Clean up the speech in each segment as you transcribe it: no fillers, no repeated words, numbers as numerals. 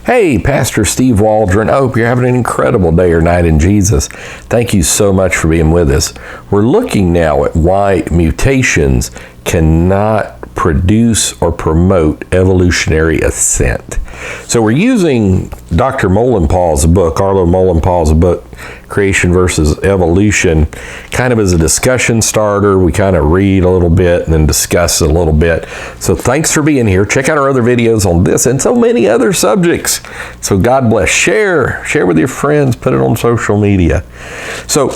Hey, Pastor Steve Waldron. I hope you're having an incredible day or night in Jesus. Thank you so much for being with us. We're looking now at why mutations cannot produce or promote evolutionary ascent. So we're using Dr. Mullenpaugh's book, Arlo Mullenpaugh's book, Creation versus Evolution, kind of as a discussion starter. We kind of read a little bit and then discuss it a little bit. So thanks for being here. Check out our other videos on this and so many other subjects. So God bless. Share with your friends. Put it on social media. So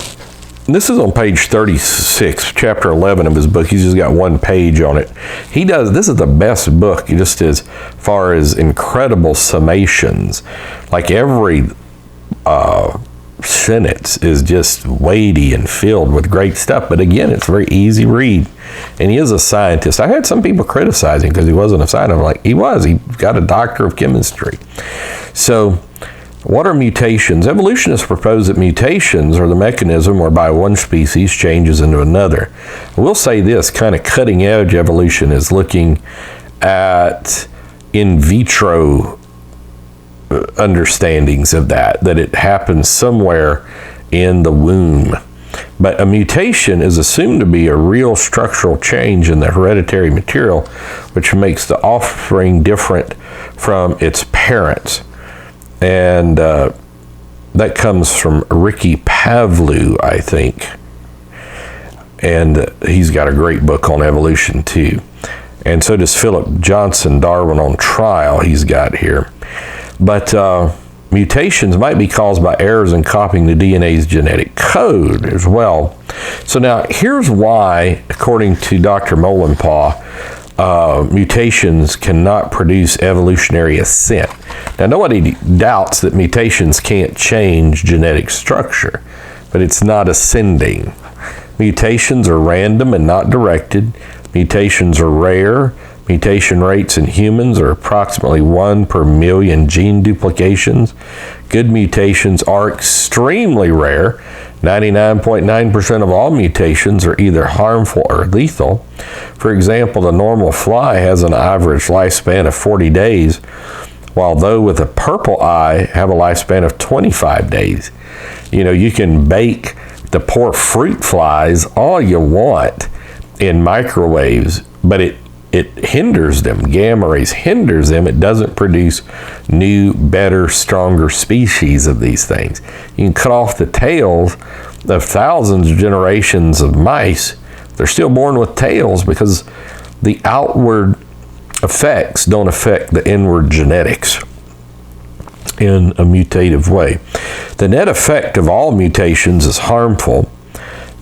this is on page 36, chapter 11 of his book. He's just got one page on it. This is the best book, just as far as incredible summations. Like every sentence is just weighty and filled with great stuff. But again, it's a very easy read. And he is a scientist. I had some people criticizing because he wasn't a scientist. I'm like, he was. He got a doctor of chemistry. So what are mutations? Evolutionists propose that mutations are the mechanism whereby one species changes into another. We'll say this, kind of cutting edge evolution is looking at in vitro understandings of that it happens somewhere in the womb. But a mutation is assumed to be a real structural change in the hereditary material, which makes the offspring different from its parents. And that comes from Ricky Pavlou, I think. And he's got a great book on evolution, too. And so does Philip Johnson, Darwin on Trial, he's got here. But mutations might be caused by errors in copying the DNA's genetic code as well. So now, here's why, according to Dr. Mullenpaugh, mutations cannot produce evolutionary ascent. Now, nobody doubts that mutations can't change genetic structure, but it's not ascending. Mutations are random and not directed. Mutations are rare. Mutation rates in humans are approximately 1 per million gene duplications. Good mutations are extremely rare. 99.9% of all mutations are either harmful or lethal. For example, the normal fly has an average lifespan of 40 days, while those with a purple eye have a lifespan of 25 days. You know, you can bake the poor fruit flies all you want in microwaves, but it hinders them. Gamma rays hinders them. It doesn't produce new, better, stronger species of these things. You can cut off the tails of thousands of generations of mice. They're still born with tails because the outward effects don't affect the inward genetics in a mutative way. The net effect of all mutations is harmful.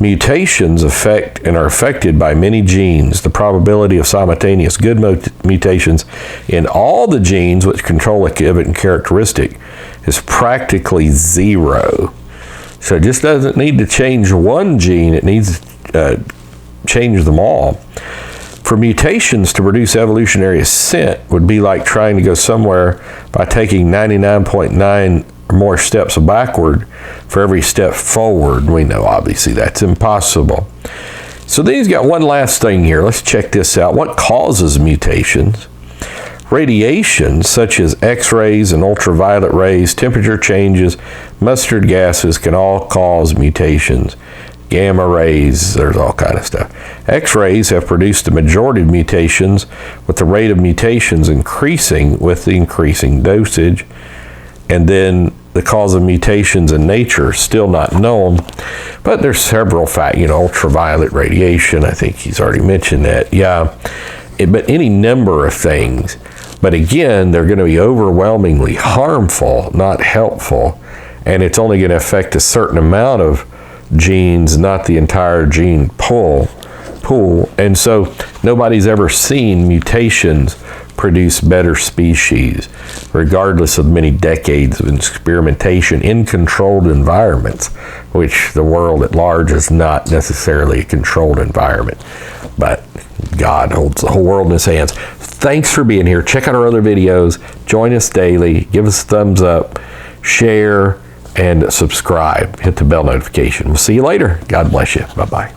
Mutations affect and are affected by many genes. The probability of simultaneous good mutations in all the genes which control a given characteristic is practically zero. So it just doesn't need to change one gene, it needs to change them all. For mutations to produce evolutionary ascent would be like trying to go somewhere by taking 99.9 or more steps backward for every step forward. We know obviously that's impossible. So then he's got one last thing here. Let's check this out. What causes mutations? Radiation, such as X-rays and ultraviolet rays, temperature changes, mustard gases can all cause mutations. Gamma rays, there's all kind of stuff. X-rays have produced the majority of mutations, with the rate of mutations increasing with the increasing dosage. And then the cause of mutations in nature is still not known, but there's several factors. Ultraviolet radiation, I think he's already mentioned that. Yeah, but any number of things. But again, they're going to be overwhelmingly harmful, not helpful, and it's only going to affect a certain amount of genes, not the entire gene pool. And so nobody's ever seen mutations produce better species, regardless of many decades of experimentation in controlled environments, which the world at large is not necessarily a controlled environment. But God holds the whole world in his hands. Thanks for being here. Check out our other videos. Join us daily. Give us a thumbs up, share, and subscribe. Hit the bell notification. We'll see you later. God bless you. Bye-bye.